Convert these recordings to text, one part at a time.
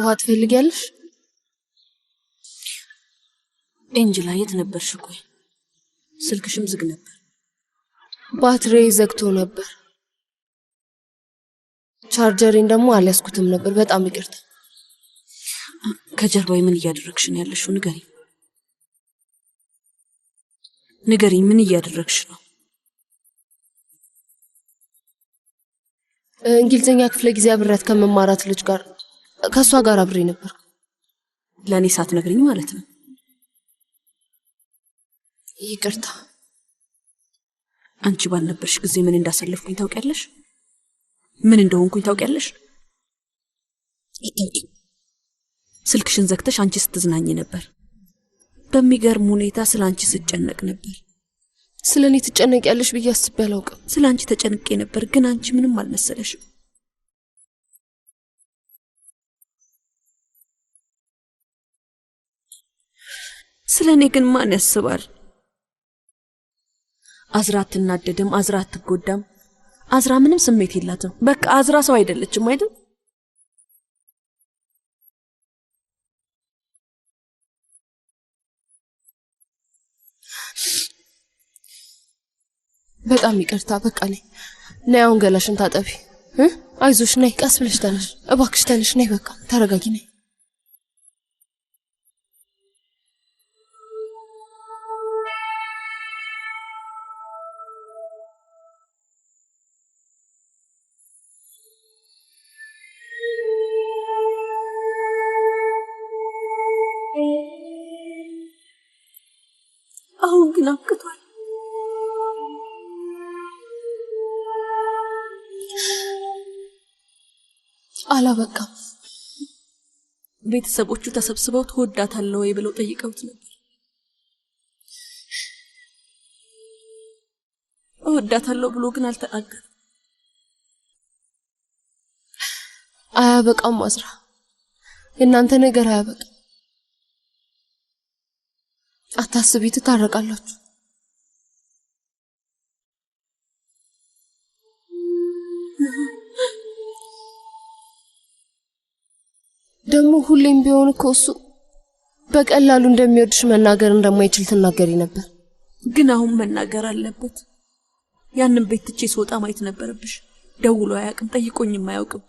ውሃ ትፈልጊያለሽ? ኤንጅላ የት ነበርሽ? ቆይ ስልክሽም ዝግ ነበር። ባትሪ ዘግቶ ነበር። ቻርጀሪን ደግሞ አልያዝኩትም ነበር። በጣም ይቅርታ። ከጀርባዬ ምን እያደረግሽ ነው ያለሽው? ንገሪኝ፣ ምን እያደረግሽ ነው? እንግሊዘኛ ክፍለ ጊዜ አብሬያት ከመማራት ልጅ ጋር ከሷ ጋር አብሬ ነበር። ለኔ ሳትነግሪኝ ማለት ነው? ይቅርታ። አንቺ ባልነበርሽ ጊዜ ምን እንዳሳለፍኩኝ ታውቂያለሽ? ምን እንደሆንኩኝ ታውቂያለሽ? ስልክሽን ዘግተሽ አንቺ ስትዝናኝ ነበር። በሚገርም ሁኔታ ስላንቺ ስጨነቅ ነበር። ስለኔ ትጨነቂያለሽ ብዬ አስቤ አላውቅም። ስላንቺ ተጨንቄ ነበር፣ ግን አንቺ ምንም አልመሰለሽም። ስለኔ ግን ማን ያስባል? አዝራ አትናደድም፣ አዝራ አትጎዳም። አዝራ ምንም ስሜት የላትም። በቃ አዝራ ሰው አይደለችም አይደል? በጣም ይቅርታ። በቃ ነይ አሁን ገላሽን ታጠቢ። አይዞሽ፣ ነይ ቀስ ብለሽ ተነሽ። እባክሽ ተነሽ፣ ነይ በቃ ተረጋጊ፣ ነይ። አሁን ግን አብቅቷል። አላበቃም። ቤተሰቦቹ ተሰብስበው ትወዳታለህ ወይ ብለው ጠይቀውት ነበር። እወዳታለሁ ብሎ ግን አልተናገረም። አያበቃም አዝራ፣ የእናንተ ነገር አያበቃም። አታስቢ፣ ትታረቃላችሁ። ደግሞ ሁሌም ቢሆን እኮ እሱ በቀላሉ እንደሚወድሽ መናገር እንደማይችል ትናገሪ ነበር። ግን አሁን መናገር አለበት። ያንን ቤት ትቼ ስወጣ ማየት ነበረብሽ። ደውሎ አያውቅም፣ ጠይቆኝም አያውቅም።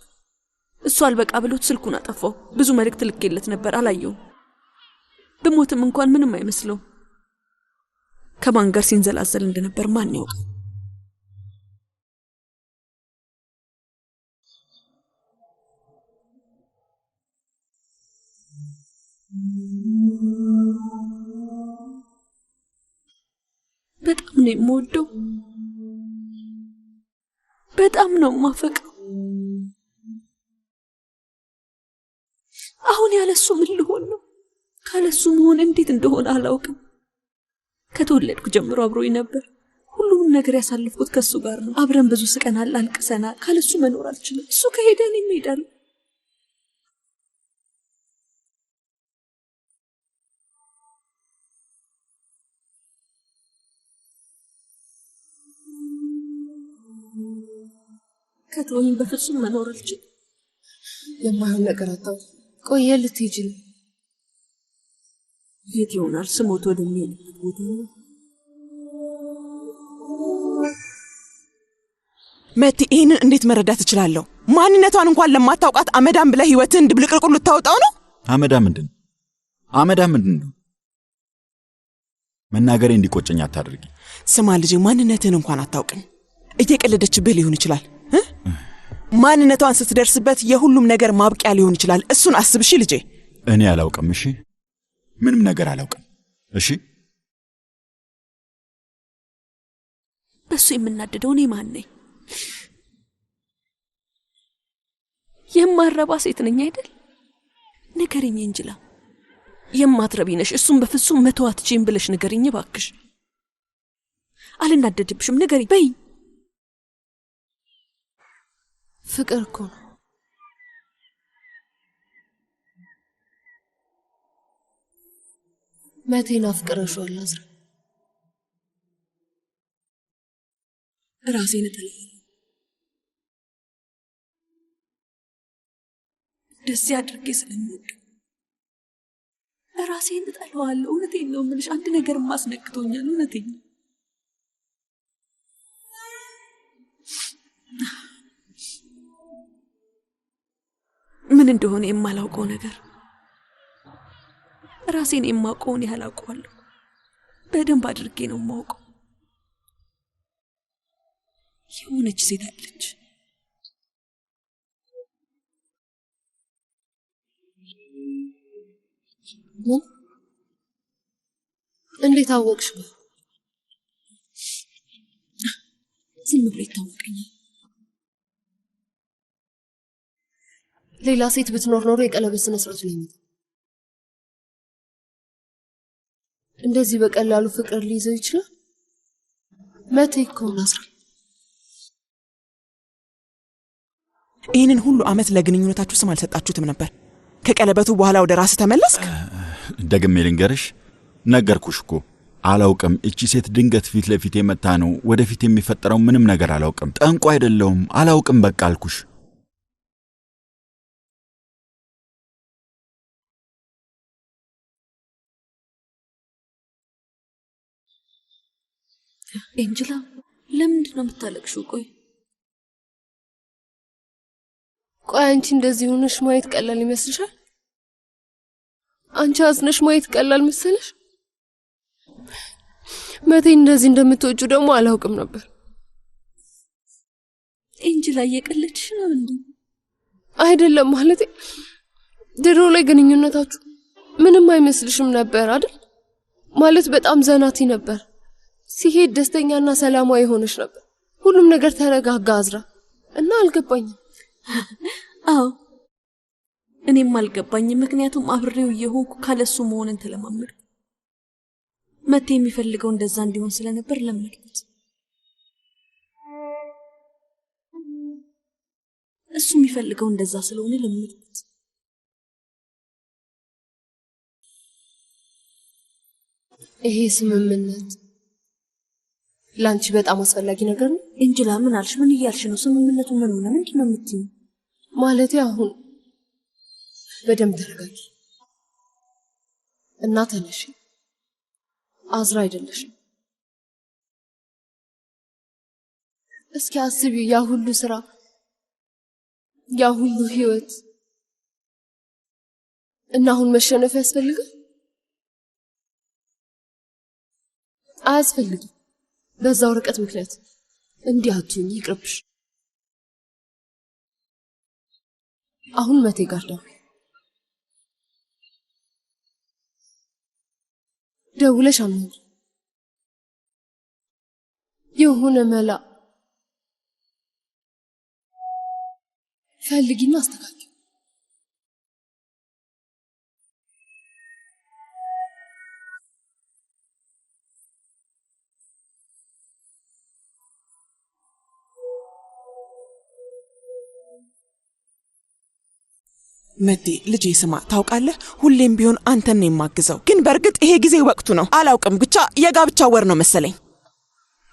እሱ አልበቃ ብሎት ስልኩን አጠፋው። ብዙ መልእክት ልኬለት ነበር፣ አላየውም። ብሞትም እንኳን ምንም አይመስለው። ከማን ጋር ሲንዘላዘል እንደነበር ማን ያውቃል? በጣም ነው የምወደው፣ በጣም ነው የማፈቅረው። አሁን ያለሱ ምን ልሆን ነው? ካለሱ መሆን እንዴት እንደሆነ አላውቅም። ከተወለድኩ ጀምሮ አብሮኝ ነበር። ሁሉንም ነገር ያሳለፍኩት ከሱ ጋር ነው። አብረን ብዙ ስቀናል፣ አልቅሰናል። ካለሱ መኖር አልችልም። እሱ ከሄደ እኔም እሄዳለሁ። ከተወኝ በፍጹም መኖር አልችልም። የማይሆን ነገር አታውሪ። ቆየ ልትሄጂ ነው? የት ይሆናል? ስሞት ወደሚሄድበት ቦታ ነው። መቲ፣ ይህንን እንዴት መረዳት እችላለሁ? ማንነቷን እንኳን ለማታውቃት አመዳም ብለህ ህይወትን ድብልቅልቁ ልታወጣው ነው? አመዳም ምንድን ነው? መናገሬ እንዲቆጨኝ አታድርጊ። ስማ ልጄ፣ ማንነትህን እንኳን አታውቅም። እየቀለደችብህ ሊሆን ይችላል። ማንነቷን ስትደርስበት የሁሉም ነገር ማብቂያ ሊሆን ይችላል። እሱን አስብ። እሺ ልጄ። እኔ አላውቅም። እሺ፣ ምንም ነገር አላውቅም። እሺ። በሱ የምናደደው እኔ ማን ነኝ? የማረባ ሴት ነኝ አይደል? ንገሪኝ እንጅላ፣ የማትረቢ ነሽ። እሱም በፍጹም መተው አትችይም ብለሽ ንገሪኝ እባክሽ። አልናደድብሽም፣ ንገሪኝ በይ። ፍቅር እኮ ነው። መቴን አፍቅረሽዋል አዝራ። ራሴን እጠላለሁ። ደስ ያድርጌ ስለምወድ ራሴን እጠላዋለሁ። እውነቴን ነው የምልሽ። አንድ ነገር ማስነክቶኛል። እውነቴን ነው። ምን እንደሆነ የማላውቀው ነገር ራሴን የማውቀውን ያህል አውቀዋለሁ። በደንብ አድርጌ ነው የማውቀው። የሆነች ሴት አለች። እንዴት አወቅሽ? ዝም ብሎ ይታወቀኛል። ሌላ ሴት ብትኖር ኖሮ የቀለበት ስነ ስርዓቱ ላይ ነው። እንደዚህ በቀላሉ ፍቅር ሊይዘው ይችላል? መቴ እኮ ናስራ ይህንን ሁሉ ዓመት ለግንኙነታችሁ ስም አልሰጣችሁትም ነበር። ከቀለበቱ በኋላ ወደ ራስ ተመለስክ። ደግሜ ልንገርሽ፣ ነገርኩሽ እኮ አላውቅም። እቺ ሴት ድንገት ፊት ለፊት የመጣ ነው። ወደፊት የሚፈጠረው ምንም ነገር አላውቅም። ጠንቋ አይደለሁም። አላውቅም። በቃ አልኩሽ። ኤንጅላ ለምንድን ነው የምታለቅሽው? ቆይ አንቺ እንደዚህ ሆነሽ ማየት ቀላል ይመስልሻል? አንቺ አዝነሽ ማየት ቀላል መሰለሽ? መቴ እንደዚህ እንደምትወጁ ደግሞ አላውቅም ነበር። ኤንጅላ እየቀለድሽ ነው እንዴ? አይደለም ማለት ድሮ ላይ ግንኙነታችሁ ምንም አይመስልሽም ነበር አይደል? ማለት በጣም ዘናቲ ነበር። ሲሄድ ደስተኛና ሰላማዊ ሆነሽ ነበር። ሁሉም ነገር ተረጋጋ አዝራ እና አልገባኝም። አዎ እኔም አልገባኝም። ምክንያቱም አብሬው እየሆንኩ ካለሱ መሆንን ተለማመድኩ። መቴ የሚፈልገው እንደዛ እንዲሆን ስለነበር ለመድኩት። እሱ የሚፈልገው እንደዛ ስለሆነ ለመድኩት። ይሄ ስምምነት ላንቺ በጣም አስፈላጊ ነገር ነው። ኤንጅላ ምን አልሽ? ምን እያልሽ ነው? ስምምነቱ ምን ሆነ? ምንድን ነው የምትይው? ማለቴ አሁን በደንብ ተረጋጊ እና ተነሺ። አዝራ አይደለሽም። እስኪ አስቢ፣ ያ ሁሉ ስራ፣ ያ ሁሉ ህይወት እና አሁን መሸነፍ ያስፈልጋል? አያስፈልግም። በዛው ርቀት ምክንያት እንዲህ አትሁኝ፣ ይቅርብሽ። አሁን መቴ ጋር ደውለሽ አምኝ። የሆነ መላ ፈልጊና አስተካክል። መቴ ልጄ ስማ፣ ታውቃለህ ሁሌም ቢሆን አንተን ነው የማግዘው። ግን በእርግጥ ይሄ ጊዜ ወቅቱ ነው። አላውቅም፣ ብቻ የጋብቻ ወር ነው መሰለኝ።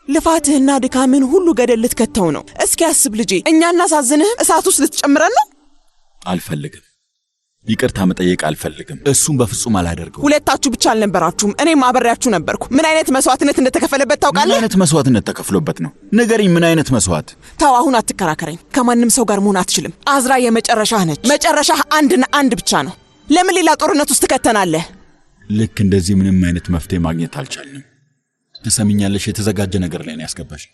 ልፋትህና ድካምን ሁሉ ገደል ልትከተው ነው። እስኪ አስብ ልጄ፣ እኛ እናሳዝንህም እሳት ውስጥ ልትጨምረን ነው? አልፈልግም። ይቅርታ መጠየቅ አልፈልግም። እሱም በፍጹም አላደርገው። ሁለታችሁ ብቻ አልነበራችሁም፣ እኔም አብሬያችሁ ነበርኩ። ምን አይነት መስዋዕትነት እንደተከፈለበት ታውቃለህ? ምን አይነት መስዋዕትነት ተከፍሎበት ነው? ንገሪኝ፣ ምን አይነት መስዋዕት? ተው፣ አሁን አትከራከረኝ። ከማንም ሰው ጋር መሆን አትችልም። አዝራ የመጨረሻህ ነች። መጨረሻህ አንድና አንድ ብቻ ነው። ለምን ሌላ ጦርነት ውስጥ ትከተናለህ? ልክ እንደዚህ ምንም አይነት መፍትሄ ማግኘት አልቻልንም። ትሰሚኛለሽ? የተዘጋጀ ነገር ላይ ነው ያስገባሽ።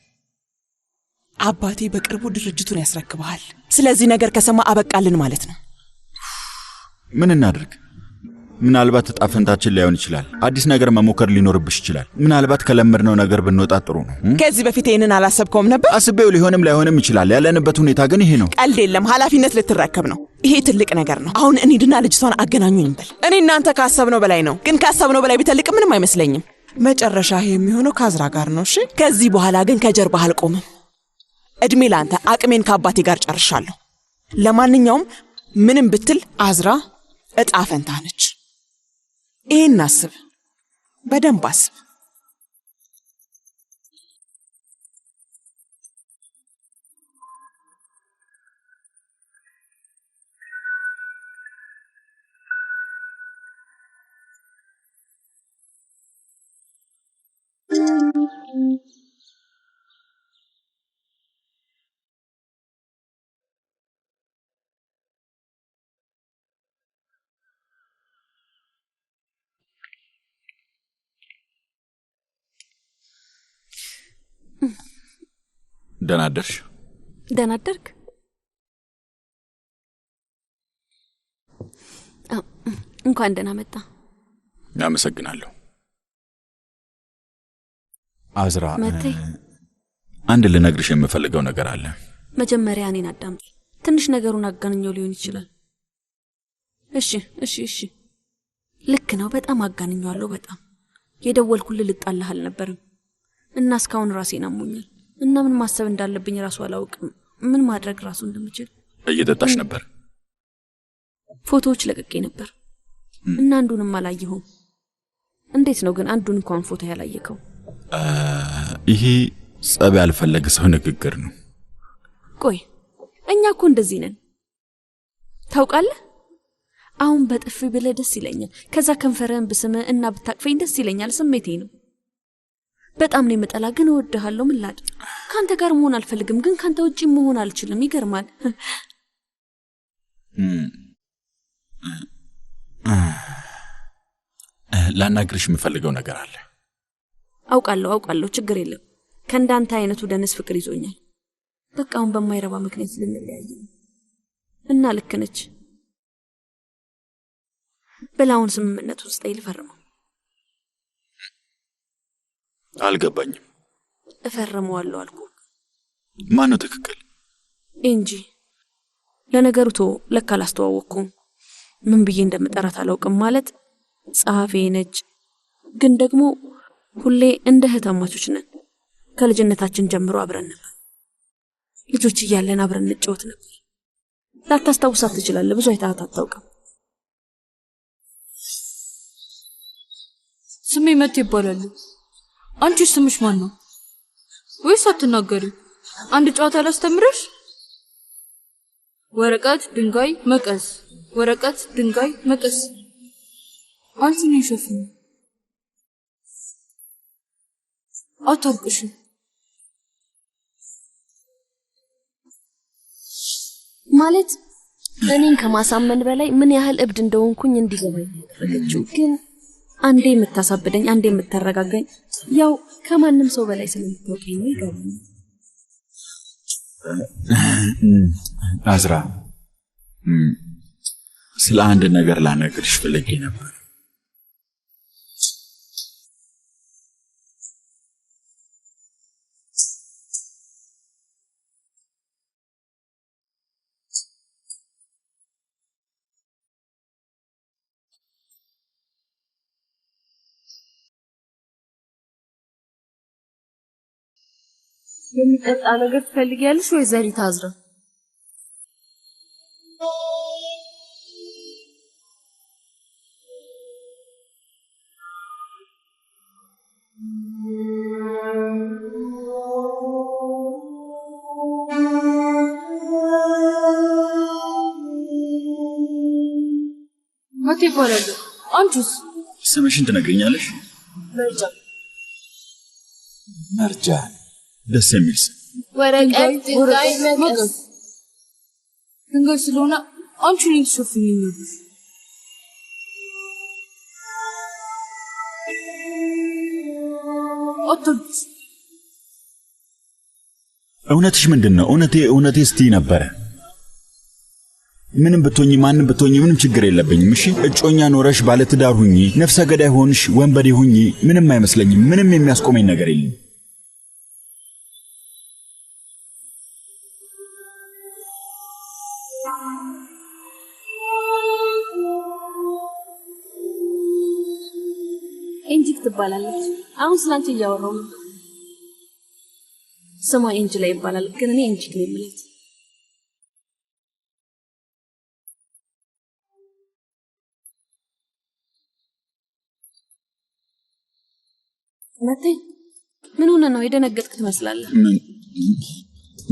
አባቴ በቅርቡ ድርጅቱን ያስረክበሃል። ስለዚህ ነገር ከሰማ አበቃልን ማለት ነው። ምን እናድርግ? ምናልባት ዕጣ ፈንታችን ላይሆን ይችላል። አዲስ ነገር መሞከር ሊኖርብሽ ይችላል። ምናልባት ከለመድነው ነገር ብንወጣ ጥሩ ነው። ከዚህ በፊት ይህንን አላሰብከውም ነበር? አስቤው ሊሆንም ላይሆንም ይችላል። ያለንበት ሁኔታ ግን ይሄ ነው። ቀልድ የለም። ኃላፊነት ልትረከብ ነው። ይሄ ትልቅ ነገር ነው። አሁን እንሂድና ልጅቷን አገናኙኝ በል። እኔ እናንተ ካሰብነው በላይ ነው። ግን ካሰብነው በላይ ቢተልቅ ምንም አይመስለኝም። መጨረሻ የሚሆነው ከአዝራ ጋር ነው። እሺ፣ ከዚህ በኋላ ግን ከጀርባህ አልቆምም። እድሜ ለአንተ። አቅሜን ከአባቴ ጋር ጨርሻለሁ። ለማንኛውም ምንም ብትል አዝራ ዕጣ ፈንታ ነች። ይህን አስብ፣ በደንብ አስብ። ደህና አደርሽ? ደህና አደርክ? እንኳን ደህና መጣ። አመሰግናለሁ። አዝራ መቴ፣ አንድ ልነግርሽ የምፈልገው ነገር አለ። መጀመሪያ እኔን አዳምጪ። ትንሽ ነገሩን አጋንኛው ሊሆን ይችላል። እሺ ልክ ነው። በጣም አጋንኛለሁ። በጣም የደወልኩልህ ልጣላህ አልነበረም እና እስካሁን ራሴን አሞኛል እና ምን ማሰብ እንዳለብኝ ራሱ አላውቅም። ምን ማድረግ ራሱ እንደምችል። እየጠጣሽ ነበር? ፎቶዎች ለቅቄ ነበር እና አንዱንም አላየሁም። እንዴት ነው ግን አንዱን እንኳን ፎቶ ያላየከው? ይሄ ጸብ ያልፈለገ ሰው ንግግር ነው። ቆይ እኛ እኮ እንደዚህ ነን ታውቃለህ? አሁን በጥፍ ብለ ደስ ይለኛል። ከዛ ከንፈረን በስመ እና ብታቅፈኝ ደስ ይለኛል። ስሜቴ ነው። በጣም ነው የምጠላ ግን እወድሃለሁ። ምን ላድርግ? ካንተ ጋር መሆን አልፈልግም ግን ካንተ ውጪ መሆን አልችልም። ይገርማል። ላናግርሽ የምፈልገው ነገር አለ። አውቃለሁ። ችግር የለም። ከእንዳንተ አይነቱ ደነስ ፍቅር ይዞኛል። በቃ አሁን በማይረባ ምክንያት ልንለያይ እና ልክ ነች። በላውን ስምምነት ውስጥ ይልፈርመው። አልገባኝም። እፈርመዋለሁ አልኩ። ማን ነው ትክክል? እንጂ ለነገሩቶ ለካ አላስተዋወቅኩም። ምን ብዬ እንደምጠራት አላውቅም። ማለት ጸሐፊ ነች ግን ደግሞ ሁሌ እንደ እህታማቾች ነን። ከልጅነታችን ጀምሮ አብረን ነበር። ልጆች እያለን አብረን እንጫወት ነበር። ላታስታውሳት ትችላለህ። ብዙ አይታት አታውቅም። ስሜ መት ይባላል። አንቺ ስምሽ ማን ነው? ወይስ አትናገሪ? አንድ ጨዋታ ላስተምርሽ። ወረቀት ድንጋይ መቀስ፣ ወረቀት ድንጋይ መቀስ። አንቺ ነሽ ሸፍኝ። አታውቅሽ። ማለት እኔን ከማሳመን በላይ ምን ያህል እብድ እንደሆንኩኝ እንዲገባኝ ያደረገችው። ግን አንዴ የምታሳብደኝ አንዴ የምታረጋጋኝ ያው ከማንም ሰው በላይ ስለምትወቀኝ ነው። ይገባኝ። አዝራ ስለ አንድ ነገር ላነግርሽ ፈልጌ ነበር። የሚጠጣ ነገር ትፈልጊያለሽ ወይ ዘሪት አዝራ? መት ይባላል። አንቺስ? ስምሽን ትነግሪኛለሽ? መርጃን። ደስ የሚል ስም። ወረቀት ድንጋይ መቀስ። ድንጋይ ስለሆነ አንቺ ነሽ ሸፍኝ ነው። አትልስ። እውነትሽ ምንድነው? እውነቴ እስቲ ነበረ። ምንም ብትሆኚ ማንም ብትሆኚ ምንም ችግር የለብኝም። እሺ እጮኛ ኖረሽ ባለትዳር ሁኚ፣ ነፍሰ ገዳይ ሆንሽ፣ ወንበዴ ሁኚ፣ ምንም አይመስለኝም። ምንም የሚያስቆመኝ ነገር የለም። ኤንጂክ ትባላለች። አሁን ስላንቺ እያወራሁ ነው። ስሟ ኤንጅላ ይባላል ግን እኔ ኤንጂክ ነው የምላት። መቴ ምን ሆነ ነው የደነገጥክ ትመስላለህ? ምን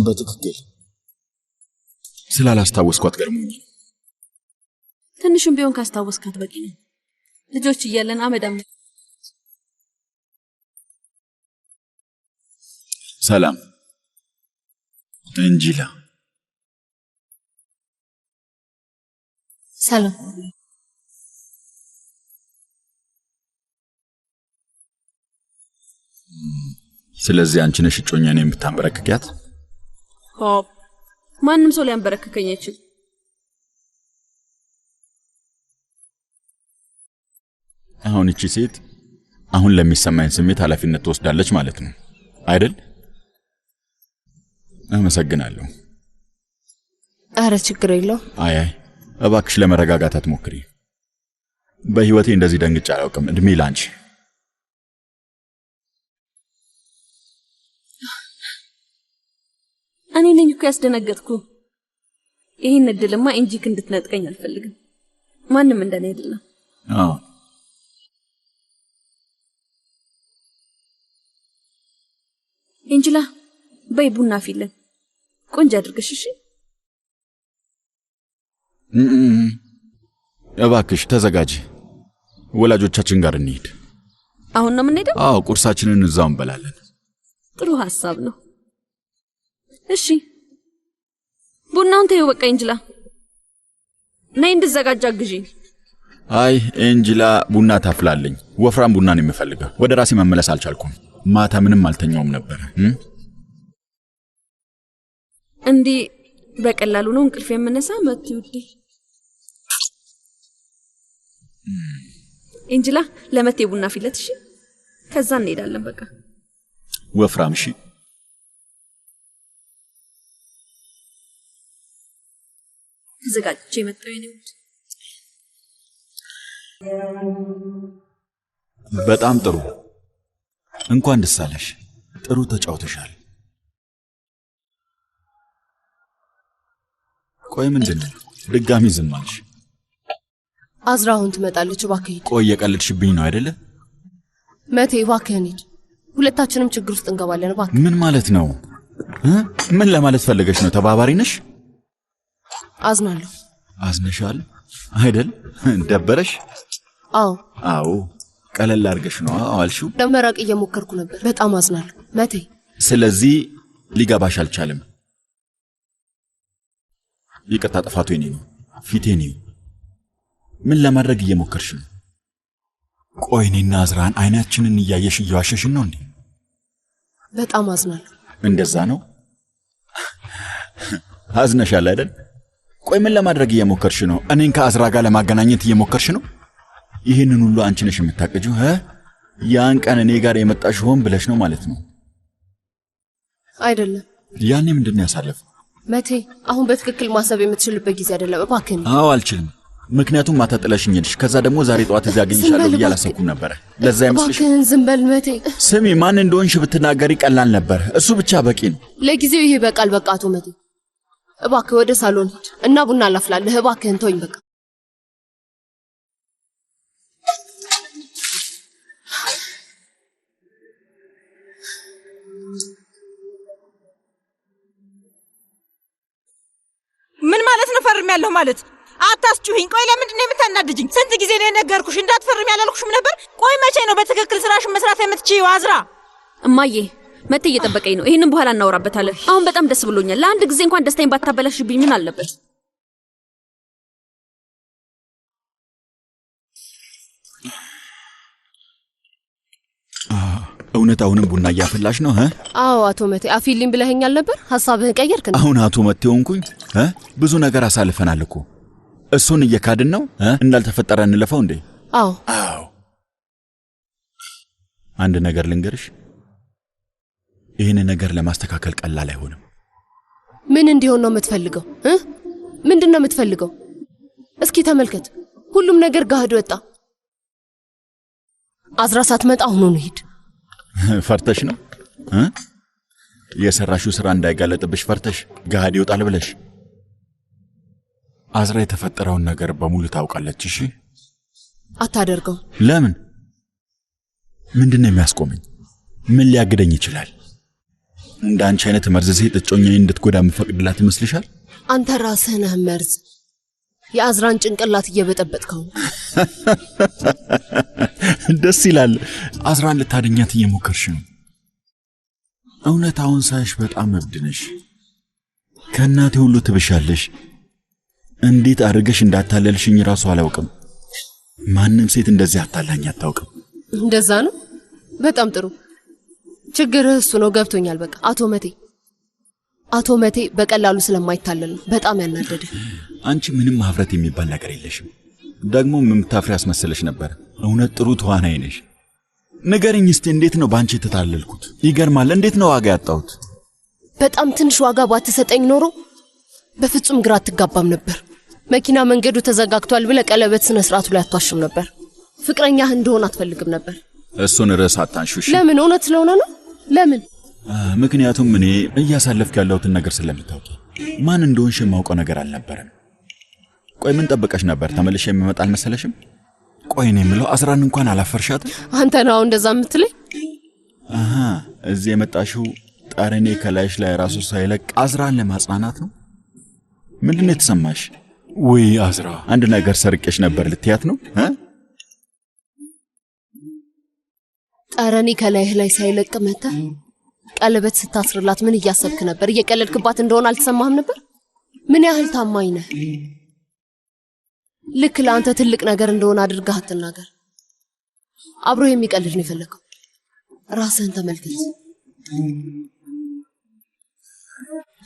በትክክል ስላላስታወስኳት ገርሞኝ። ትንሽም ቢሆን ካስታወስካት በቂ ነው። ልጆች እያለን አመዳም። ሰላም እንጂላ። ሰላም። ስለዚህ አንቺ ነሽ እጮኛን የምታንበረክኪያት? ሆፕ ማንም ሰው ሊያንበረክከኝ አይችል። አሁን እቺ ሴት አሁን ለሚሰማኝ ስሜት ኃላፊነት ትወስዳለች ማለት ነው አይደል? አመሰግናለሁ። አረ ችግር የለው። አይ እባክሽ ለመረጋጋት አትሞክሪ። በህይወቴ እንደዚህ ደንግጬ አላውቅም። እድሜ ላንቺ። እኔ ነኝ እኮ ያስደነገጥኩ። ይሄን እድልማ እንጂክ እንድትነጥቀኝ አልፈልግም። ማንም እንደኔ አይደለም። አዎ እንጅላ በይ ቡና አፊልን ቆንጆ አድርገሽ። እሺ እባክሽ ተዘጋጂ። ወላጆቻችን ጋር እንሂድ። አሁን ነው የምንሄደው? አዎ ቁርሳችንን እዛው እንበላለን። ጥሩ ሐሳብ ነው። እሺ ቡናውን ተይው በቃ። እንጅላ ነይ እንድዘጋጅ አግዢኝ። አይ እንጅላ ቡና ታፍላለኝ። ወፍራም ቡና ነው የምፈልገው። ወደ ራሴ መመለስ አልቻልኩም። ማታ ምንም አልተኛውም ነበር። እንዴ በቀላሉ ነው እንቅልፍ የምነሳ? መጥቶ ውዴ እንጅላ ለመቴ ቡና ፊለት። እሺ ከዛ እንሄዳለን በቃ። ወፍራም እሺ። ተዘጋጅቼ መጣሁ የኔ ውድ። በጣም ጥሩ። እንኳን ደስ አለሽ። ጥሩ ተጫውተሻል። ቆይ ምንድነው ድጋሚ ዝም አልሽ? አዝራ አሁን ትመጣለች። እባክህ ሂድ። ቆይ የቀለድሽብኝ ነው አይደለ? መቴ እባክህን ሂድ። ሁለታችንም ችግር ውስጥ እንገባለን። እባክህ። ምን ማለት ነው? ምን ለማለት ፈልገሽ ነው? ተባባሪ ነሽ? አዝናለሁ። አዝነሻል አይደል? ደበረሽ? አዎ አዎ። ቀለል አድርገሽ ነው አልሽው። ለመራቅ እየሞከርኩ ነበር። በጣም አዝናለሁ መቴ። ስለዚህ ሊገባሽ አልቻለም። ይቅርታ፣ ጥፋቱ የኔ ነው። ፊቴ ነው። ምን ለማድረግ እየሞከርሽ ነው? ቆይ እኔና አዝራን አይናችንን እያየሽ እየዋሸሽን ነው እንዴ? በጣም አዝናለሁ። እንደዛ ነው? አዝነሻል አይደል? ቆይ ምን ለማድረግ እየሞከርሽ ነው? እኔን ከአዝራ ጋር ለማገናኘት እየሞከርሽ ነው? ይህንን ሁሉ አንቺ ነሽ የምታቀጂው? ያን ቀን እኔ ጋር የመጣሽ ሆን ብለሽ ነው ማለት ነው? አይደለም። ያኔ ምንድን ነው ያሳለፈው? መቴ አሁን በትክክል ማሰብ የምትችልበት ጊዜ አይደለም። እባክህን። አዎ አልችልም። ምክንያቱም ማታ ጥለሽኝ ሄድሽ። ከዛ ደግሞ ዛሬ ጠዋት እዚህ አገኝሻለሁ ብዬ አላሰብኩም ነበር። ለዛ ይመስልሽ? እባክህን ዝም በል መቴ። ስሚ፣ ማን እንደሆንሽ ብትናገሪ ቀላል ነበር። እሱ ብቻ በቂ ነው። ለጊዜው ይሄ በቃል። በቃ አቶ መቴ እባክህ ወደ ሳሎን ሂድ እና ቡና ላፍላለህ። እባክህን ተወኝ በቃ። ምን ማለት ነው ፈርሜያለሁ ማለት? አታስጩሂኝ። ቆይ ለምንድን ነው የምታናድጅኝ? ስንት ጊዜ ነው የነገርኩሽ እንዳትፈርሚ ያላልኩሽም ነበር? ቆይ መቼ ነው በትክክል ስራሽን መስራት የምትችይው አዝራ? እማዬ መቴ እየጠበቀኝ ነው። ይሄንን በኋላ እናወራበታለን። አሁን በጣም ደስ ብሎኛል። ለአንድ ጊዜ እንኳን ደስታዬን ባታበላሽብኝ ምን አለበት? እውነት አሁንም ቡና እያፈላሽ ነው? አዎ አቶ መቴ አፊልኝ ብለኸኛል ነበር። ሐሳብህን ቀየርክ? አሁን አቶ መቴ ሆንኩኝ? ብዙ ነገር አሳልፈናል እኮ። እሱን እየካድን ነው? እንዳልተፈጠረ እንለፈው እንዴ? አዎ አዎ። አንድ ነገር ልንገርሽ፣ ይህን ነገር ለማስተካከል ቀላል አይሆንም። ምን እንዲሆን ነው የምትፈልገው? ምንድን ነው የምትፈልገው? እስኪ ተመልከት፣ ሁሉም ነገር ጋህዶ ወጣ። አዝራ ሳትመጣ አሁኑን ሂድ። ፈርተሽ ነው? የሰራሽው ስራ እንዳይጋለጥብሽ ፈርተሽ ጋህድ ይወጣል ብለሽ? አዝራ የተፈጠረውን ነገር በሙሉ ታውቃለች። እሺ አታደርገው። ለምን? ምንድነው የሚያስቆመኝ? ምን ሊያግደኝ ይችላል? እንደ አንቺ አይነት መርዝ ሴት እጮኛዬን እንድትጎዳ የምፈቅድላት ይመስልሻል? አንተ ራስህ ነህ መርዝ። የአዝራን ጭንቅላት እየበጠበጥከው። ደስ ይላል። አዝራን ልታደኛት እየሞከርሽ ነው። እውነታውን ሳይሽ በጣም እብድ ነሽ። ከእናቴ ሁሉ ትብሻለሽ። እንዴት አድርገሽ እንዳታለልሽኝ ራሱ አላውቅም። ማንም ሴት እንደዚህ አታላኝ አታውቅም። እንደዛ ነው? በጣም ጥሩ። ችግርህ እሱ ነው። ገብቶኛል። በቃ አቶ መቴ አቶ መቴ በቀላሉ ስለማይታለል በጣም ያናደደ። አንቺ ምንም ማፍረት የሚባል ነገር የለሽም። ደግሞ የምታፍሪ አስመስለሽ ነበር። እውነት ጥሩ ተዋናይ ነሽ። ንገሪኝ እስቲ እንዴት ነው ባንቺ የተታለልኩት? ይገርማል። እንዴት ነው ዋጋ ያጣሁት? በጣም ትንሽ ዋጋ ባትሰጠኝ ኖሮ በፍጹም ግራ አትጋባም ነበር። መኪና መንገዱ ተዘጋግቷል ብለህ ቀለበት ስነ ስርዓቱ ላይ አትዋሽም ነበር። ፍቅረኛህ እንደሆነ አትፈልግም ነበር። እሱን ርዕስ አታንሹሽ። ለምን? እውነት ስለሆነ ነው። ለምን? ምክንያቱም እኔ እያሳለፍክ ያለሁትን ነገር ስለምታውቂ። ማን እንደሆንሽ የማውቀው ነገር አልነበረም። ቆይ ምን ጠበቀሽ ነበር? ተመልሼ የምመጣ አልመሰለሽም? ቆይ እኔ የምለው አስራን እንኳን አላፈርሻት? አንተ ነው እንደዛ የምትለኝ? እዚህ የመጣሽው ጠረኔ ከላይሽ ላይ ራሱ ሳይለቅ አዝራን ለማጽናናት ነው? ምንድን ነው የተሰማሽ? ወይ አዝራ አንድ ነገር ሰርቄሽ ነበር ልትያት ነው? ጠረኔ ከላይህ ላይ ሳይለቅ መተህ ቀለበት ስታስርላት ምን እያሰብክ ነበር? እየቀለድክባት እንደሆነ አልተሰማህም ነበር? ምን ያህል ታማኝ ነህ? ልክ ለአንተ ትልቅ ነገር እንደሆነ አድርገህ አትናገር። አብሮ የሚቀልድ ነው የፈለገው። ራስህን ተመልከት።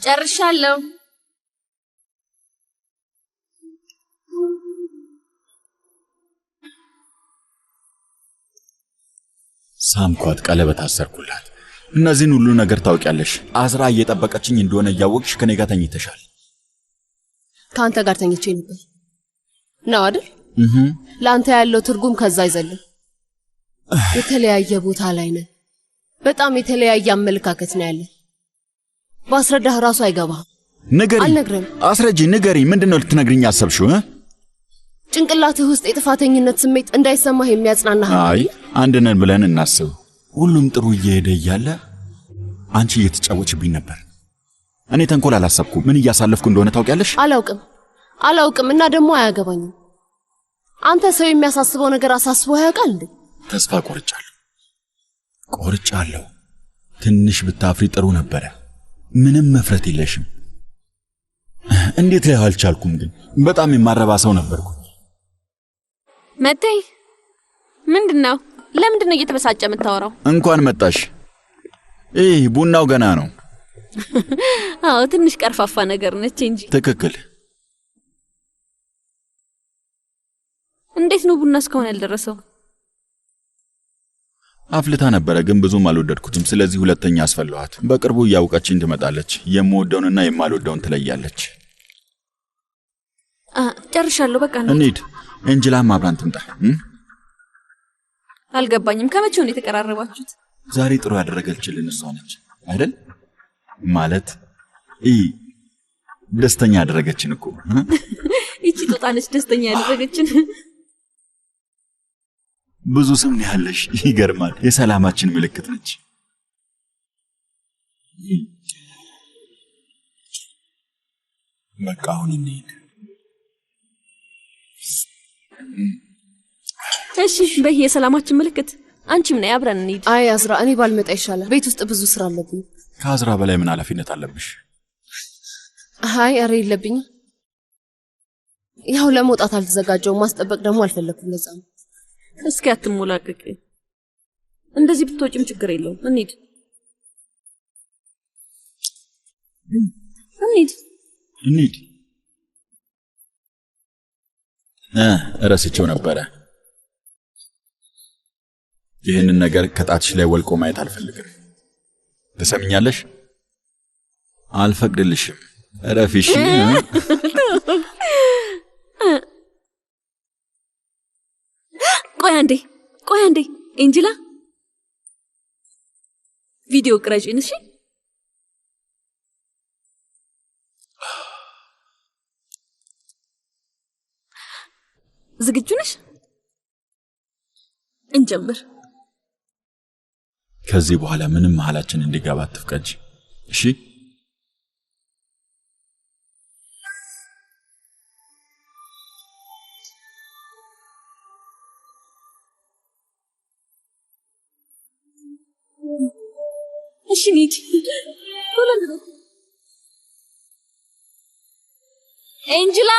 ጨርሻለሁ። ሳምኳት፣ ቀለበት አሰርኩላት። እነዚህን ሁሉ ነገር ታውቂያለሽ። አዝራ እየጠበቀችኝ እንደሆነ እያወቅሽ ከኔ ጋር ተኝተሻል። ከአንተ ጋር ተኝቼ ነበር ነው አይደል? ለአንተ ያለው ትርጉም ከዛ አይዘልም። የተለያየ ቦታ ላይ ነን። በጣም የተለያየ አመለካከት ነው ያለን። ባስረዳህ ራሱ አይገባህም። ንገሪ። አልነግርም። አስረጂ፣ ንገሪ። ምንድነው ልትነግሪኝ አሰብሽው? ጭንቅላትህ ውስጥ የጥፋተኝነት ስሜት እንዳይሰማህ የሚያጽናናህ። አይ አንድ ነን ብለን እናስብ። ሁሉም ጥሩ እየሄደ እያለ አንቺ እየተጫወችብኝ ነበር። እኔ ተንኮል አላሰብኩም። ምን እያሳለፍኩ እንደሆነ ታውቂያለሽ? አላውቅም እና ደግሞ አያገባኝም። አንተ ሰው የሚያሳስበው ነገር አሳስቦ ያውቃል እንዴ? ተስፋ ቆርጫለሁ። ትንሽ ብታፍሪ ጥሩ ነበረ። ምንም መፍረት የለሽም። እንዴት ላይ አልቻልኩም? ግን በጣም የማረባ ሰው ነበርኩ። መቴ ምንድነው? ለምንድነው እየተበሳጨ የምታወራው? እንኳን መጣሽ። ቡናው ገና ነው። አዎ ትንሽ ቀርፋፋ ነገር ነች እንጂ። ትክክል። እንዴት ነው ቡና እስካሁን ያልደረሰው? አፍልታ ነበረ ግን ብዙም አልወደድኩትም። ስለዚህ ሁለተኛ አስፈለዋት። በቅርቡ እያውቀችኝ ትመጣለች። የምወደውንና የማልወደውን ትለያለች። ጨርሻለሁ። በቃ እንሂድ። እንጅላም አብራን ትምጣ። አልገባኝም። ከመቼው ነው የተቀራረባችሁት? ዛሬ ጥሩ ያደረገችልን እሷ ነች አይደል? ማለት ደስተኛ ያደረገችን እኮ። ይቺ ጦጣ ነች ደስተኛ ያደረገችን። ብዙ ስም ያለሽ ይገርማል። የሰላማችን ምልክት ነች። በቃ አሁን እንሂድ። እሺ በይ፣ የሰላማችን ምልክት አንቺ ምን አብረን እንሂድ። አይ አዝራ፣ እኔ ባልመጣ ይሻላል። ቤት ውስጥ ብዙ ስራ አለብኝ። ከአዝራ በላይ ምን ኃላፊነት አለብሽ? አይ ኧረ የለብኝም። ያው ለመውጣት አልተዘጋጀውም። ማስጠበቅ ደግሞ አልፈለኩም። ለዛ ነው። እስኪ አትሞላቀቅ። እንደዚህ ብትወጪም ችግር የለውም። እንሂድ። እረስቸው ነበረ። ይህንን ነገር ከጣትሽ ላይ ወልቆ ማየት አልፈልግም። ትሰምኛለሽ? አልፈቅድልሽም። እረፊሽ። ቆይ አንዴ ኤንጅላ፣ ቪዲዮ ቅረጪን። እሺ ዝግጁ ነሽ? እንጀምር። ከዚህ በኋላ ምንም መሃላችን እንዲገባ አትፍቀጂ። እሺ እሺ ኒድ ኤንጅላ፣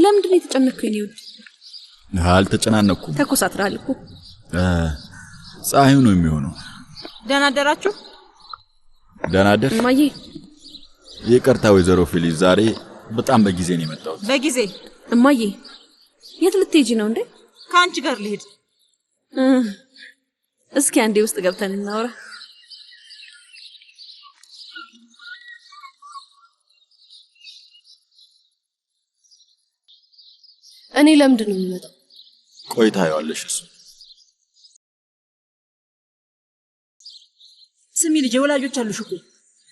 ለምንድን ነው የተጨነቅከው? እኔ ወድ አልተጨናነኩም። ተኮሳትራል እኮ። ፀሐዩ ነው የሚሆነው። ደህና አደራችሁ። ደህና አደር። እማዬ ይቅርታ ወይዘሮ ፊሊስ፣ ዛሬ በጣም በጊዜ ነው የመጣሁት። በጊዜ? እማዬ የት ልትሄጂ ነው እንዴ? ከአንቺ ጋር ልሄድ። እስኪ አንዴ ውስጥ ገብተን እናውራ። እኔ ለምንድን ነው የምመጣው? ቆይታ ያዋለሽ እሱ። ስሚ ልጄ፣ ወላጆች አሉሽ እኮ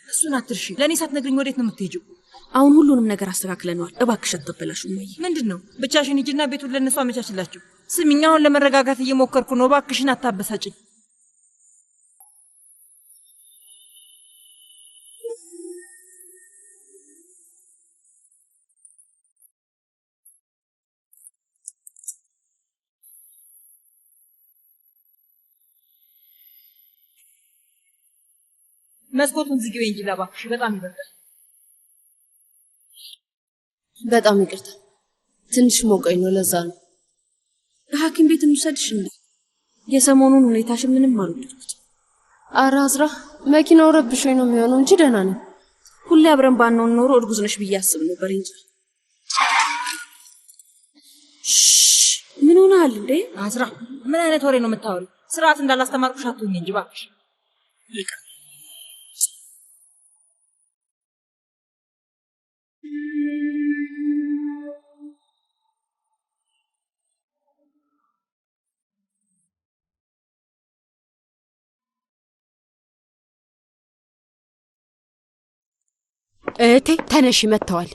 እሱን አትርሺ። ለእኔ ሳትነግሪኝ ወዴት ነው የምትሄጂው? አሁን ሁሉንም ነገር አስተካክለነዋል። እባክሽ አትበላሹ እማዬ። ምንድን ነው? ብቻሽን ሂጂና ቤቱን ለእነሱ አመቻችላችሁ። ስሚኝ፣ አሁን ለመረጋጋት እየሞከርኩ ነው። እባክሽን አታበሳጭኝ። መስኮቱን ዝጊው እንጂ እባክሽ፣ በጣም ይበዛል። በጣም ይቅርታ፣ ትንሽ ሞቀኝ ነው፣ ለዛ ነው። ሐኪም ቤት እንውሰድሽ እንዴ? የሰሞኑን ሁኔታሽን ምንም አልወደድኩት። ኧረ አዝራ፣ መኪናው ረብሾኝ ነው የሚሆነው እንጂ ደህና ነኝ። ሁሌ አብረን ባንሆን ኖሮ እርጉዝ ነሽ ብዬ አስብ ነበር እንጂ። ምን ሆነሃል እንዴ? አዝራ፣ ምን አይነት ወሬ ነው የምታወሪው? ስርዓት እንዳላስተማርኩሽ አትሁኝ እንጂ እባክሽ። እህቴ ተነሽ፣ መጥተዋል።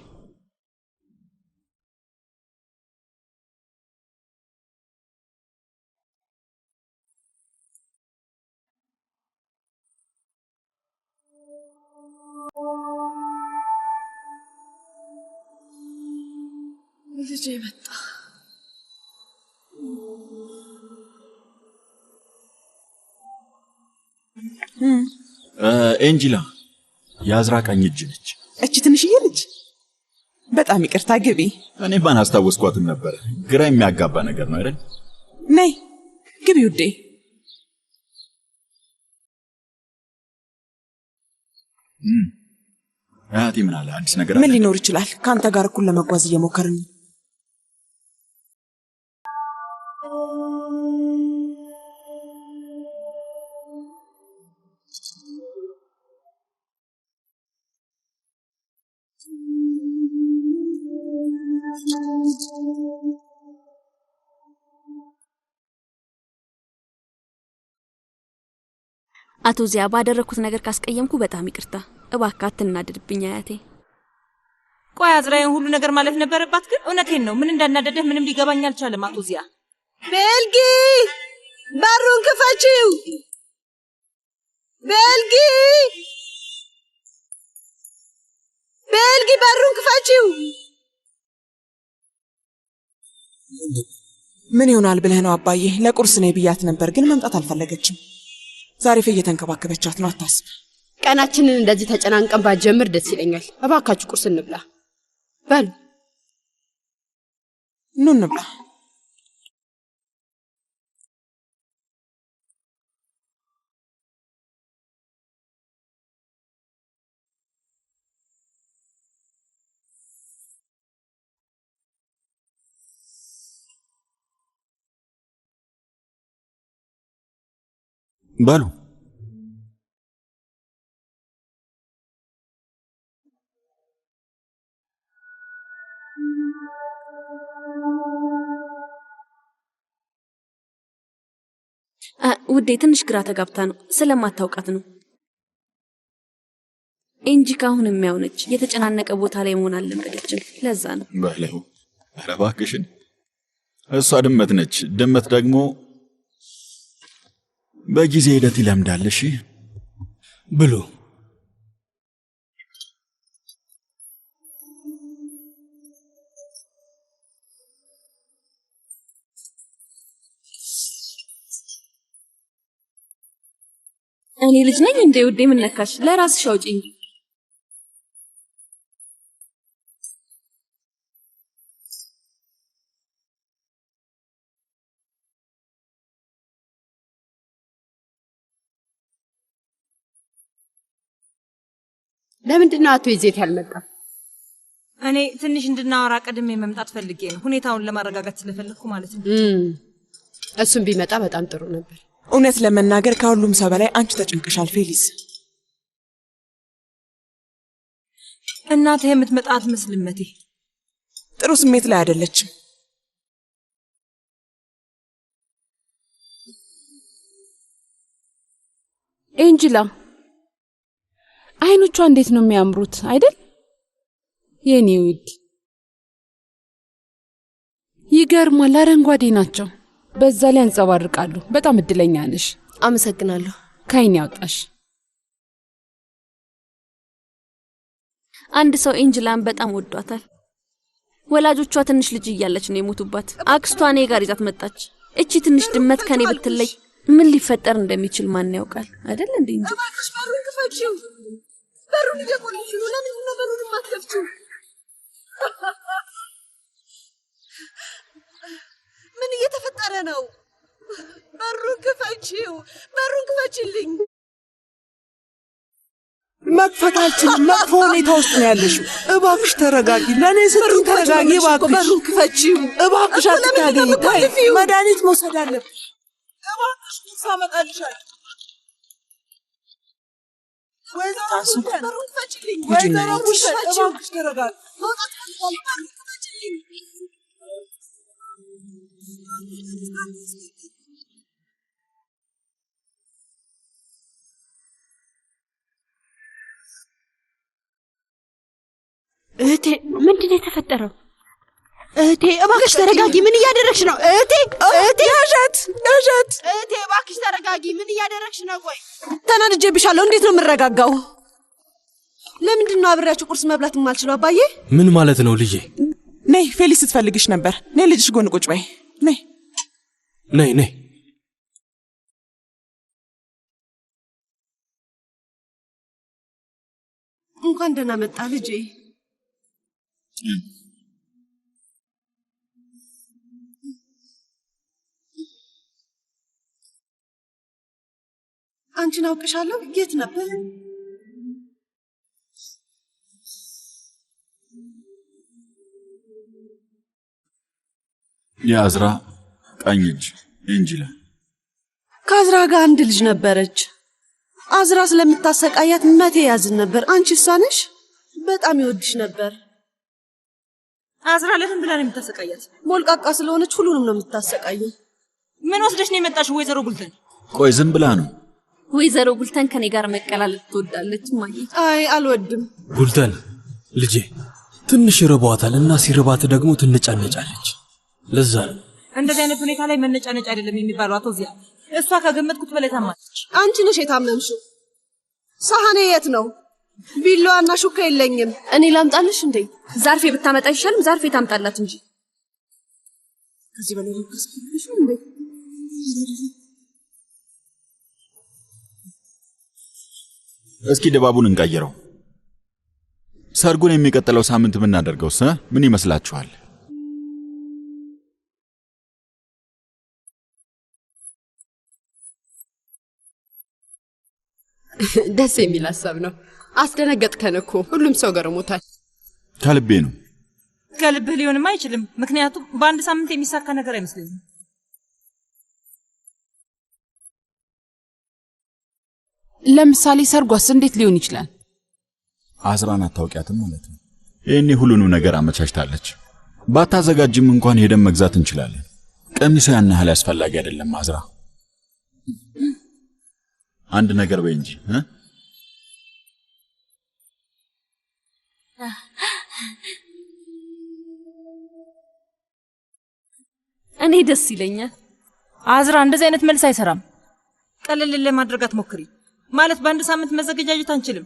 ልጄ መጣ። ኤንጂላ የአዝራ ቀኝ እጅ ነች። እቺ ትንሽዬ ልጅ በጣም ይቅርታ፣ ግቢ። እኔ ባን አስታወስኳትም ነበር። ግራ የሚያጋባ ነገር ነው አይደል? ነይ ግቢ ውዴ። አያቴ ምን አለ? አዲስ ነገር ምን አለ? ሊኖር ይችላል? ከአንተ ጋር እኩል ለመጓዝ እየሞከርን ነው። አቶ ዚያ ባደረኩት ነገር ካስቀየምኩ በጣም ይቅርታ። እባክህ አትናደድብኝ አያቴ። ቆይ አዝራዬን ሁሉ ነገር ማለት ነበረባት። ግን እውነቴን ነው፣ ምን እንዳናደደህ ምንም ሊገባኝ አልቻለም። አቶ ዚያ፣ ቤልጊ በሩን ክፈቺው! ቤልጊ ቤልጊ በሩን ክፈቺው! ምን ይሆናል ብለህ ነው አባዬ? ለቁርስ ነይ ብያት ነበር፣ ግን መምጣት አልፈለገችም። ዛሬ እየተንከባከበቻት ነው፣ አታስብ። ቀናችንን እንደዚህ ተጨናንቀን ባጀምር ደስ ይለኛል። እባካችሁ ቁርስ እንብላ። በሉ ኑ እንብላ። በሉ ውዴ ትንሽ ግራ ተጋብታ ነው፣ ስለማታውቃት ነው። እንጂ ካሁን የሚያውነች የተጨናነቀ ቦታ ላይ መሆን አልለመደችም፣ ለዛ ነው። በለው። ኧረ እባክሽን፣ እሷ ድመት ነች። ድመት ደግሞ በጊዜ ሂደት ይለምዳል። እሺ ብሉ። እኔ ልጅ ነኝ እንዴ ውዴ? ምን ነካሽ? ለራስሽ አውጪ እንጂ። ለምንድን ነው አቶ ይዜት ያልመጣው? እኔ ትንሽ እንድናወራ ቀድሜ መምጣት ፈልጌ ነው። ሁኔታውን ለማረጋጋት ስለፈለኩ ማለት ነው። እሱም ቢመጣ በጣም ጥሩ ነበር። እውነት ለመናገር ከሁሉም ሰው በላይ አንቺ ተጨንቀሻል ፌሊስ። እናትህ የምትመጣ አትመስልም መቴ። ጥሩ ስሜት ላይ አይደለችም። ኤንጅላ አይኖቿ እንዴት ነው የሚያምሩት አይደል? የኔ ውድ ይገርማል፣ አረንጓዴ ናቸው። በዛ ላይ ያንጸባርቃሉ። በጣም እድለኛ ነሽ። አመሰግናለሁ። ካይን ያውጣሽ። አንድ ሰው ኤንጅላን በጣም ወዷታል። ወላጆቿ ትንሽ ልጅ እያለች ነው የሞቱባት። አክስቷ እኔ ጋር ይዛት መጣች። እቺ ትንሽ ድመት ከኔ ብትለይ ምን ሊፈጠር እንደሚችል ማን ያውቃል አይደል እንዴ? እንጂ በሩን ክፈቺው። በሩን ይደቆልሽ ነው። ለምን ነው በሩን ማትከፍቺው? ምን እየተፈጠረ ነው? በሩን ክፈቺው። በሩን ክፈቺልኝ። መክፈት አልችልም። መጥፎ ሁኔታ ውስጥ ነው ያለሽው። እባክሽ ተረጋጊ። ለኔ ስትይ ተረጋጊ እባክሽ። በሩን ክፈቺው እባክሽ አትታገኝ። ታይ መድኃኒት መውሰድ አለብሽ። እባክሽ ሳመጣልሻል። ወይዘሮ በሩን ክፈቺልኝ። ወይዘሮ እባክሽ ተረጋጊ። እህቴ ምንድነው የተፈጠረው? እህቴ እባክሽ ተረጋጊ። ምን እያደረግሽ ነው? እህቴ ያዣት እህቴ እባክሽ ተረጋጊ። ምን እያደረግሽ ነው? ቆይ ተናድጄብሻለሁ። እንዴት ነው የምረጋጋው? ለምንድን ነው አብሬያችሁ ቁርስ መብላት የማልችለው? አባዬ ምን ማለት ነው ልጄ? ነይ ፌሊስ ስትፈልግሽ ነበር። ነይ ልጅሽ ጎን ቁጭ በይ። ነይ ነይ ነይ። እንኳን ደህና መጣ ልጄ። አንቺን አውቅሻለሁ። የት ነበር? የአዝራ ቀኝ እጅ ኤንጅላ። ከአዝራ ጋር አንድ ልጅ ነበረች። አዝራ ስለምታሰቃያት መቴ ያዝን ነበር። አንቺ እሷ ነሽ? በጣም ይወድሽ ነበር። አዝራ ለምን ብላ ነው የምታሰቃያት? ሞልቃቃ ስለሆነች ሁሉንም ነው የምታሰቃየው። ምን ወስደሽ ነው የመጣሽው ወይዘሮ ጉልተን? ቆይ ዝም ብላ ነው? ወይዘሮ ጉልተን ከኔ ጋር መቀላለድ ትወዳለች ማየ። አይ አልወድም። ጉልተን ልጄ ትንሽ ርቧታል እና ሲርባት ደግሞ ትንጫነጫለች። ለዛ ነው እንደዚህ አይነት ሁኔታ ላይ መነጫነጭ አይደለም የሚባለው አቶ ዚያ። እሷ ከገመትኩት በላይ ታማለች። አንቺ ነሽ የታመምሽው። ሳህኔ የት ነው? ቢላዋና ሹካ የለኝም። እኔ ላምጣልሽ እንዴ? ዛርፌ ብታመጣ ይሻልም። ዛርፌ ታምጣላት እንጂ ከዚህ በላይ ልትስኪልሽ እንዴ? እስኪ ድባቡን እንቀይረው። ሰርጉን የሚቀጥለው ሳምንት ብናደርገውስ ምን ይመስላችኋል? ደስ የሚል ሐሳብ ነው። አስደነገጥከን እኮ። ሁሉም ሰው ገርሞታል። ከልቤ ነው። ከልብህ ሊሆንም አይችልም። ምክንያቱም በአንድ ሳምንት የሚሳካ ነገር አይመስለኝም። ለምሳሌ ሰርጓስ እንዴት ሊሆን ይችላል? አዝራን አታውቂያትም ማለት ነው። ይሄኔ ሁሉንም ነገር አመቻችታለች። ባታዘጋጅም እንኳን ሄደን መግዛት እንችላለን። ቀሚሱ ያን ያህል አስፈላጊ አይደለም። አዝራ አንድ ነገር በይ እንጂ እኔ ደስ ይለኛል። አዝራ እንደዚህ አይነት መልስ አይሰራም። ቀለል ለማድረግ አትሞክሪ። ማለት በአንድ ሳምንት መዘገጃጀት አንችልም።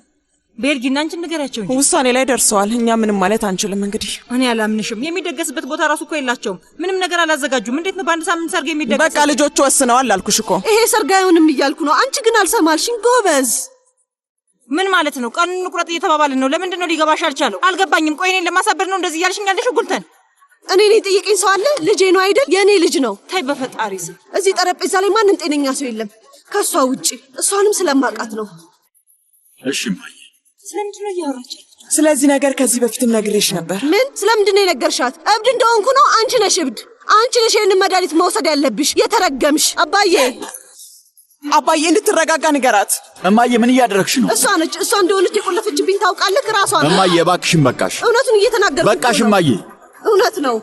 ቤልጊና አንቺ ንገሪያቸው እንጂ። ውሳኔ ላይ ደርሰዋል። እኛ ምንም ማለት አንችልም። እንግዲህ እኔ አላምንሽም። የሚደገስበት ቦታ ራሱ እኮ የላቸውም። ምንም ነገር አላዘጋጁም። እንዴት ነው በአንድ ሳምንት ሰርግ የሚደገስ? በቃ ልጆቹ ወስነዋል አልኩሽ እኮ። ይሄ ሰርግ አይሆንም እያልኩ ነው። አንቺ ግን አልሰማልሽኝ። ጎበዝ ምን ማለት ነው? ቀኑን እንቁረጥ እየተባባልን ነው። ለምንድን ነው ሊገባሽ አልቻለው? አልገባኝም። ቆይ እኔን ለማሳበር ነው እንደዚህ እያልሽኝ ያለሽው? ጉልተን እኔ ጠየቀኝ ሰው አለ? ልጄ ነው አይደል? የኔ ልጅ ነው። ታይ በፈጣሪ ስም። እዚህ ጠረጴዛ ላይ ማንም ጤነኛ ሰው የለም ከሷ ውጪ። እሷንም ስለማቃት ነው። እሺ ማየ፣ ስለምንድን ነው እያወራች? ስለዚህ ነገር ከዚህ በፊትም ነግሬሽ ነበር። ምን? ስለምንድን ነው የነገርሻት? እብድ እንደሆንኩ ነው? አንቺ ነሽ እብድ። አንቺ ነሽ ይህንን መድኃኒት መውሰድ ያለብሽ። የተረገምሽ አባዬ እንድትረጋጋ ንገራት። እማዬ ምን እያደረግሽ ነው? እሷ ነች። እሷ እንደሆነች የቆለፈችብኝ ታውቃለህ? ራሷ ነው። እማዬ እባክሽን በቃሽ። እውነቱን እየተናገርኩ በቃሽ እማዬ። እውነት ነው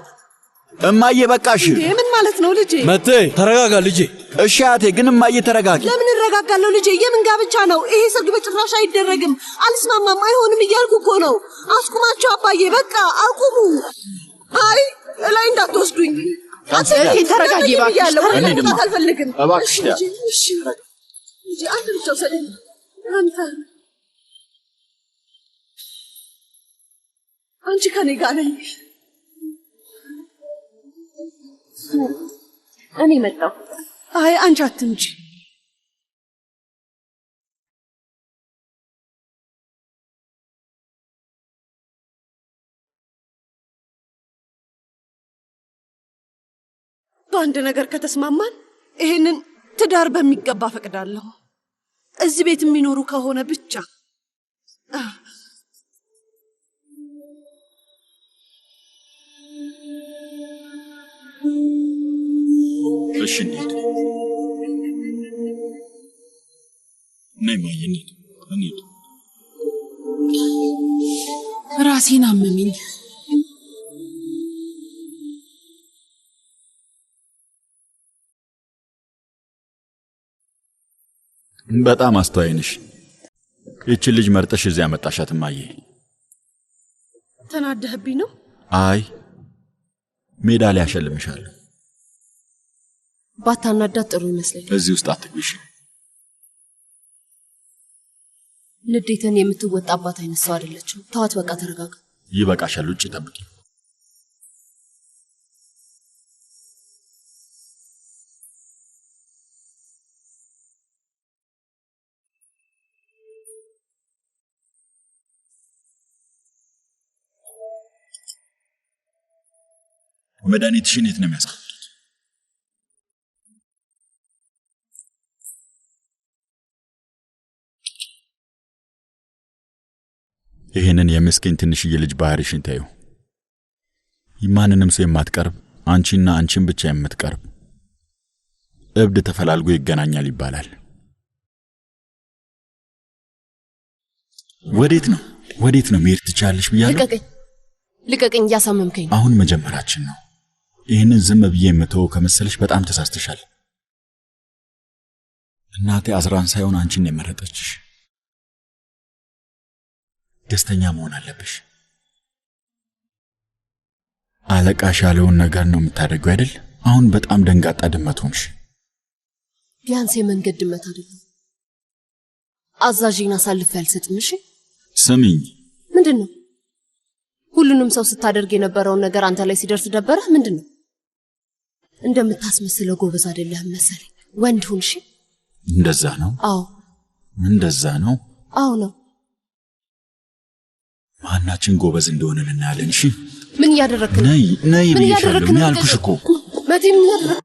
እማዬ በቃሽ። ምን ማለት ነው ልጄ? መቴ ተረጋጋ ልጄ። እሺ አቴ ግን እማዬ ተረጋጊ። ለምን እረጋጋለሁ ልጄ? የምን ጋብቻ ነው ይሄ? ሰርግ በጭራሽ አይደረግም። አልስማማም፣ አይሆንም እያልኩ እኮ ነው። አስቁማቸው አባዬ፣ በቃ አቁሙ። አይ ላይ እንዳትወስዱኝ። ተረጋጊ እባክሽ። አልፈልግም እባክሽ። እሺ ልጄ አንተ ብቻ ውሰደኝ። አንቺ ከኔ ጋር ነኝ። እኔ መጣሁ። አይ አንቺ አትምጪ። በአንድ ነገር ከተስማማን ይሄንን ትዳር በሚገባ ፈቅዳለሁ። እዚህ ቤት የሚኖሩ ከሆነ ብቻ። እሺ እንሂድ። ነይ እማዬ እንሂድ። ራሴን አመመኝ። በጣም አስተዋይ ነሽ። ይህችን ልጅ መርጠሽ እዚህ ያመጣሻት እማዬ። ተናደህብኝ ነው? አይ ሜዳሊያ አሸልምሻለሁ። ባታናዳት ጥሩ ይመስለኛል። እዚህ ውስጥ አትግቢሽ። ንዴትን የምትወጣባት አይነት ሰው አይደለችም። ተዋት በቃ ተረጋጋ። ይበቃሻል። ውጭ ጠብቂ። መድኃኒትሽን የት ነው የሚያስቀምጡት? ይህንን የምስኪን ትንሽዬ ልጅ ባህሪሽን ታዩ። ማንንም ሰው የማትቀርብ አንቺና አንቺን ብቻ የምትቀርብ እብድ ተፈላልጎ ይገናኛል ይባላል። ወዴት ነው መሄድ ትቻለሽ ብያለሁ። ልቀቀኝ፣ እያሳመምከኝ። አሁን መጀመራችን ነው። ይህንን ዝም ብዬ የምተወው ከመሰለሽ በጣም ተሳስተሻል። እናቴ አዝራን ሳይሆን አንቺን የመረጠችሽ። ደስተኛ መሆን አለብሽ። አለቃሽ ያለውን ነገር ነው የምታደርገው አይደል? አሁን በጣም ደንጋጣ ድመት ሆንሽ። ቢያንስ የመንገድ ድመት አይደለም። አዛዥን አሳልፌ አልሰጥም። እሺ ስሚኝ። ምንድነው? ሁሉንም ሰው ስታደርግ የነበረውን ነገር አንተ ላይ ሲደርስ ደበረ? ምንድነው? እንደምታስመስለው ጎበዝ አይደለህም መሰለኝ። ወንድ ሁን። እሺ እንደዛ ነው? አዎ እንደዛ ነው? አዎ ነው። ማናችን ጎበዝ እንደሆነ እናያለን። እሺ ምን ያደረክ ነው? ነይ ብዬሻለሁ። ምን ያልኩሽ እኮ መቴ ምን ያደረክ